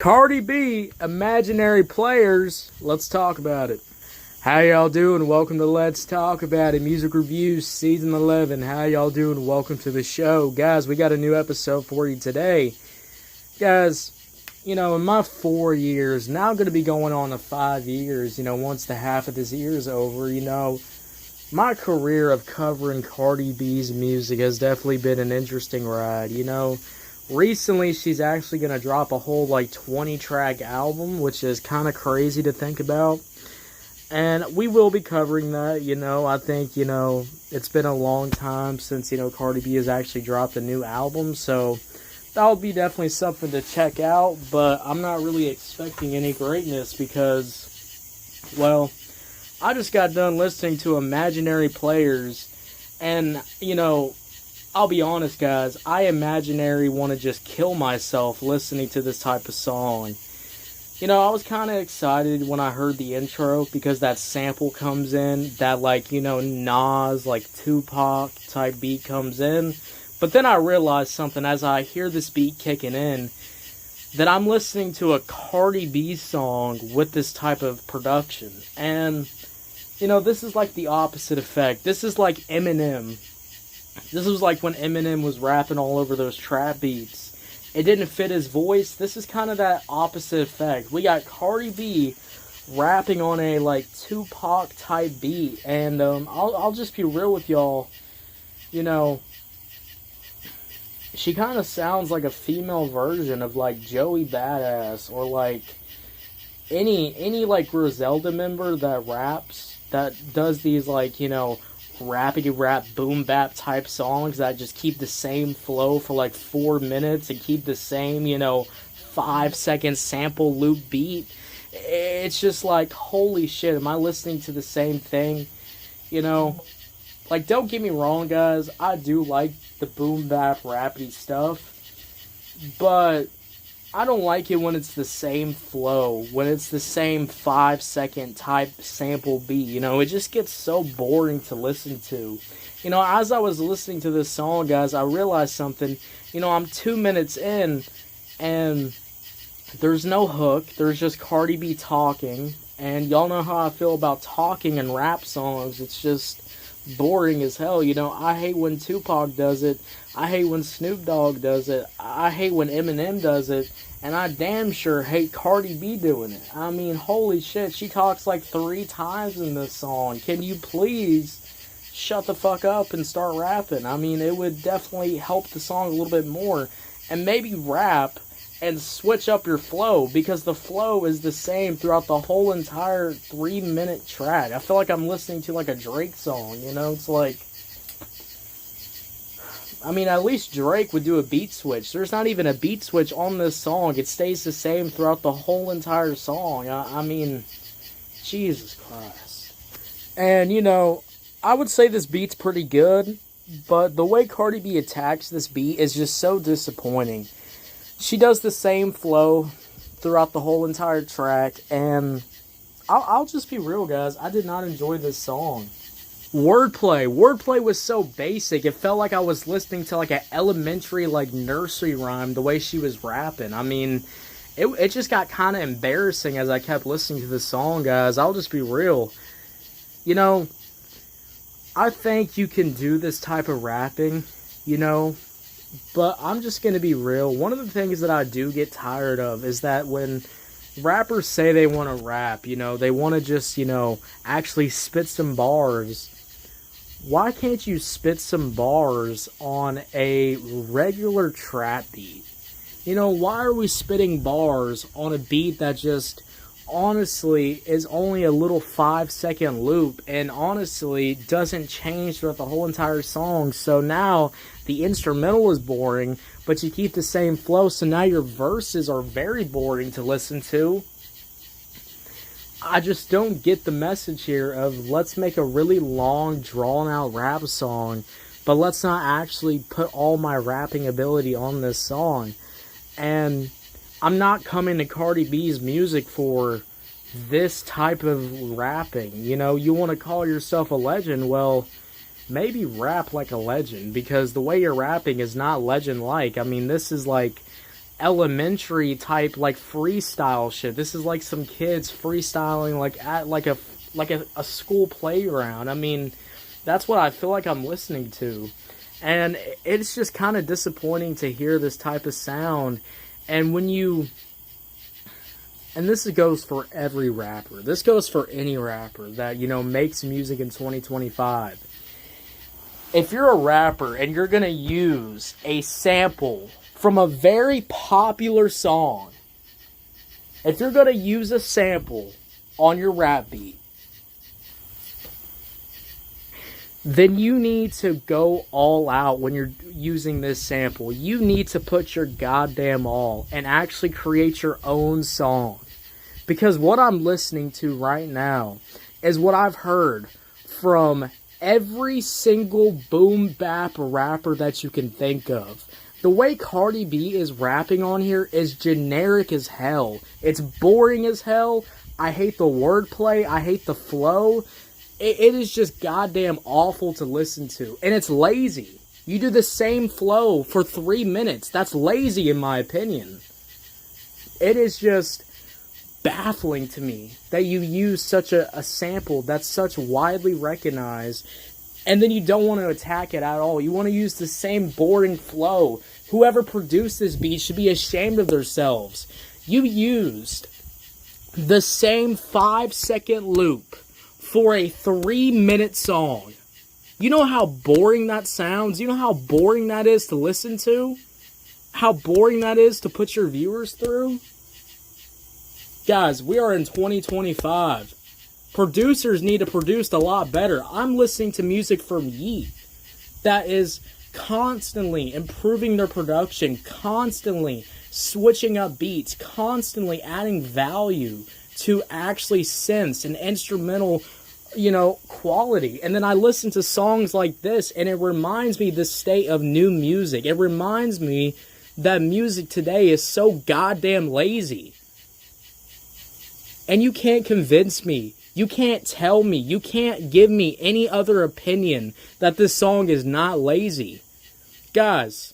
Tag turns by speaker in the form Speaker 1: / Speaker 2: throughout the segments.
Speaker 1: Cardi B, Imaginary Playerz. Let's talk about it. How y'all doing? Welcome to Let's Talk About It. Music Reviews, Season 11. How y'all doing? Welcome to the show. Guys, we got a new episode for you today. Guys, in my 4 years, now going to be going on to 5 years, once the half of this year is over, my career of covering Cardi B's music has definitely been an interesting ride, Recently, she's actually going to drop a whole, 20-track album, which is kind of crazy to think about. And we will be covering that, I think, it's been a long time since, Cardi B has actually dropped a new album. So, that'll be definitely something to check out. But I'm not really expecting any greatness because, well, I just got done listening to Imaginary Playerz. And, I'll be honest, guys, I imaginary want to just kill myself listening to this type of song. I was kind of excited when I heard the intro because that sample comes in, that, Nas, Tupac type beat comes in. But then I realized something as I hear this beat kicking in, that I'm listening to a Cardi B song with this type of production. And, this is like the opposite effect. This is like Eminem. This was like when Eminem was rapping all over those trap beats. It didn't fit his voice. This is kind of that opposite effect. We got Cardi B rapping on a Tupac type beat, and I'll just be real with y'all. She kind of sounds like a female version of Joey Badass or any Griselda member that raps, that does these rappity rap boom bap type songs that just keep the same flow for 4 minutes and keep the same 5-second sample loop beat. It's just holy shit, am I listening to the same thing? Don't get me wrong, guys, I do like the boom bap rappity stuff, but I don't like it when it's the same flow, when it's the same 5-second type sample beat. It just gets so boring to listen to. As I was listening to this song, guys, I realized something. I'm 2 minutes in, and there's no hook. There's just Cardi B talking. And y'all know how I feel about talking in rap songs. It's just boring as hell. I hate when Tupac does it. I hate when Snoop Dogg does it. I hate when Eminem does it. And I damn sure hate Cardi B doing it. I mean, holy shit, she talks 3 times in this song. Can you please shut the fuck up and start rapping? I mean, it would definitely help the song a little bit more. And maybe rap and switch up your flow, because the flow is the same throughout the whole entire 3-minute track. I feel like I'm listening to a Drake song, it's at least Drake would do a beat switch. There's not even a beat switch on this song. It stays the same throughout the whole entire song. I mean, Jesus Christ. And, I would say this beat's pretty good, but the way Cardi B attacks this beat is just so disappointing. She does the same flow throughout the whole entire track, and I'll just be real, guys. I did not enjoy this song. Wordplay was so basic. It felt like I was listening to an elementary nursery rhyme the way she was rapping. I mean, it just got kind of embarrassing as I kept listening to the song, guys. I'll just be real. I think you can do this type of rapping, but I'm just going to be real. One of the things that I do get tired of is that when rappers say they want to rap, they want to just, actually spit some bars. Why can't you spit some bars on a regular trap beat? Why are we spitting bars on a beat that just honestly is only a little 5-second loop and honestly doesn't change throughout the whole entire song? So now the instrumental is boring, but you keep the same flow, so now your verses are very boring to listen to. I just don't get the message here of let's make a really long, drawn-out rap song, but let's not actually put all my rapping ability on this song. And I'm not coming to Cardi B's music for this type of rapping. You want to call yourself a legend, well, maybe rap like a legend, because the way you're rapping is not legend-like. I mean, this is elementary type, like, freestyle shit. This is like some kids freestyling, like, at a school playground. I mean, that's what I feel like I'm listening to. And it's just kind of disappointing to hear this type of sound. And when you... And this goes for every rapper. This goes for any rapper that, you know, makes music in 2025. If you're a rapper and you're going to use a sample from a very popular song, if you're going to use a sample on your rap beat, then you need to go all out when you're using this sample. You need to put your goddamn all and actually create your own song. Because what I'm listening to right now is what I've heard from every single boom bap rapper that you can think of. The way Cardi B is rapping on here is generic as hell. It's boring as hell. I hate the wordplay. I hate the flow. It is just goddamn awful to listen to. And it's lazy. You do the same flow for 3 minutes. That's lazy in my opinion. It is just baffling to me that you use such a sample that's such widely recognized, and then you don't want to attack it at all. You want to use the same boring flow. Whoever produced this beat should be ashamed of themselves. You used the same 5-second loop for a 3-minute song. You know how boring that sounds? You know how boring that is to listen to? How boring that is to put your viewers through? Guys, we are in 2025. Producers need to produce a lot better. I'm listening to music from Yeet that is constantly improving their production, constantly switching up beats, constantly adding value to actually synths and instrumental, you know, quality. And then I listen to songs like this, and it reminds me the state of new music. It reminds me that music today is so goddamn lazy. And you can't convince me. You can't tell me. You can't give me any other opinion that this song is not lazy. Guys,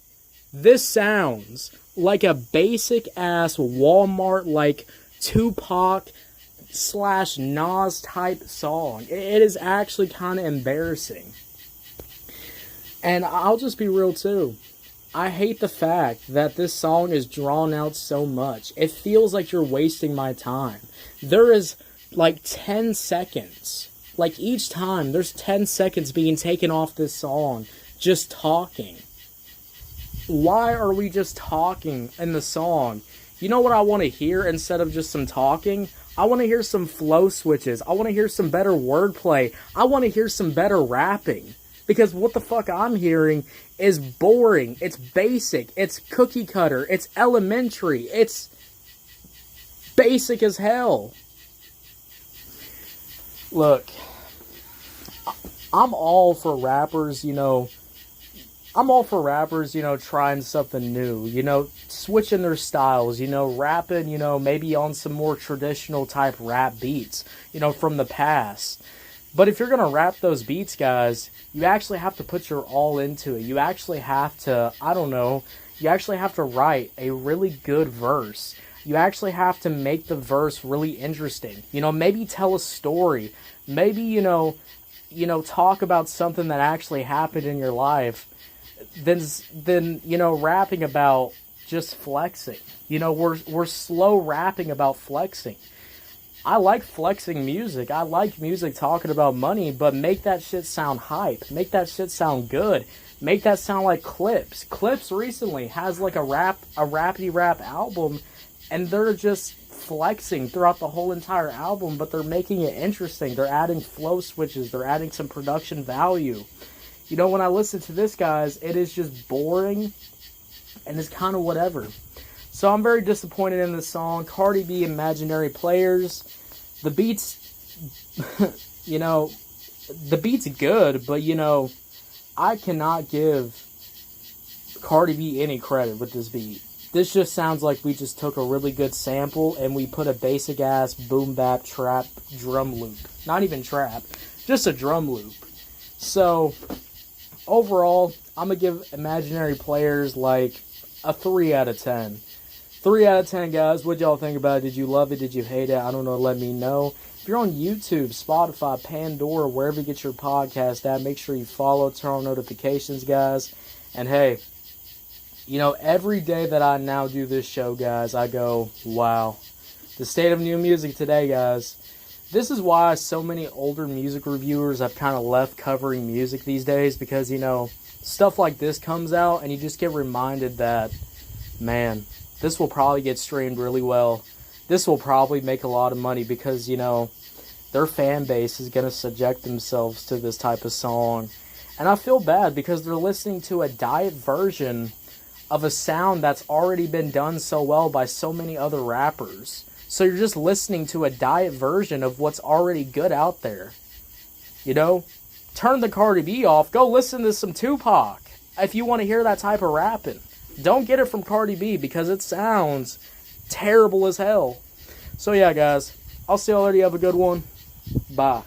Speaker 1: this sounds like a basic ass Walmart, like, Tupac / Nas type song. It is actually kind of embarrassing. And I'll just be real too. I hate the fact that this song is drawn out so much. It feels like you're wasting my time. There is like 10 seconds. Like each time, there's 10 seconds being taken off this song just talking. Why are we just talking in the song? You know what I want to hear instead of just some talking? I want to hear some flow switches. I want to hear some better wordplay. I want to hear some better rapping. Because what the fuck I'm hearing is boring. It's basic. It's cookie cutter. It's elementary. It's basic as hell. Look, I'm all for rappers, trying something new, switching their styles, rapping, maybe on some more traditional type rap beats, from the past. But if you're going to rap those beats, guys, you actually have to put your all into it. You actually have to, you actually have to write a really good verse. You actually have to make the verse really interesting. Maybe tell a story. Maybe, talk about something that actually happened in your life. Then rapping about just flexing. We're slow rapping about flexing. I like flexing music. I like music talking about money, but make that shit sound hype. Make that shit sound good. Make that sound like Clips. Clips recently has like a rappity rap album, and they're just flexing throughout the whole entire album, but they're making it interesting. They're adding flow switches. They're adding some production value. When I listen to this, guys, it is just boring, and it's kind of whatever. So I'm very disappointed in this song. Cardi B, Imaginary Playerz. The beat's, the beat's good, but, I cannot give Cardi B any credit with this beat. This just sounds like we just took a really good sample and we put a basic ass boom bap trap drum loop. Not even trap, just a drum loop. So, overall, I'm going to give Imaginary Playerz like a 3 out of 10. 3 out of 10, guys. What y'all think about it? Did you love it? Did you hate it? I don't know. Let me know. If you're on YouTube, Spotify, Pandora, wherever you get your podcast at, make sure you follow, turn on notifications, guys. And hey, you know, every day that I now do this show, guys, I go, wow. The state of new music today, guys. This is why so many older music reviewers have kind of left covering music these days, because, you know, stuff like this comes out and you just get reminded that, man, this will probably get streamed really well. This will probably make a lot of money because, you know, their fan base is going to subject themselves to this type of song. And I feel bad because they're listening to a diet version of a sound that's already been done so well by so many other rappers. So you're just listening to a diet version of what's already good out there. You know? Turn the Cardi B off. Go listen to some Tupac if you want to hear that type of rapping. Don't get it from Cardi B because it sounds terrible as hell. So yeah, guys. I'll see y'all later. You have a good one. Bye.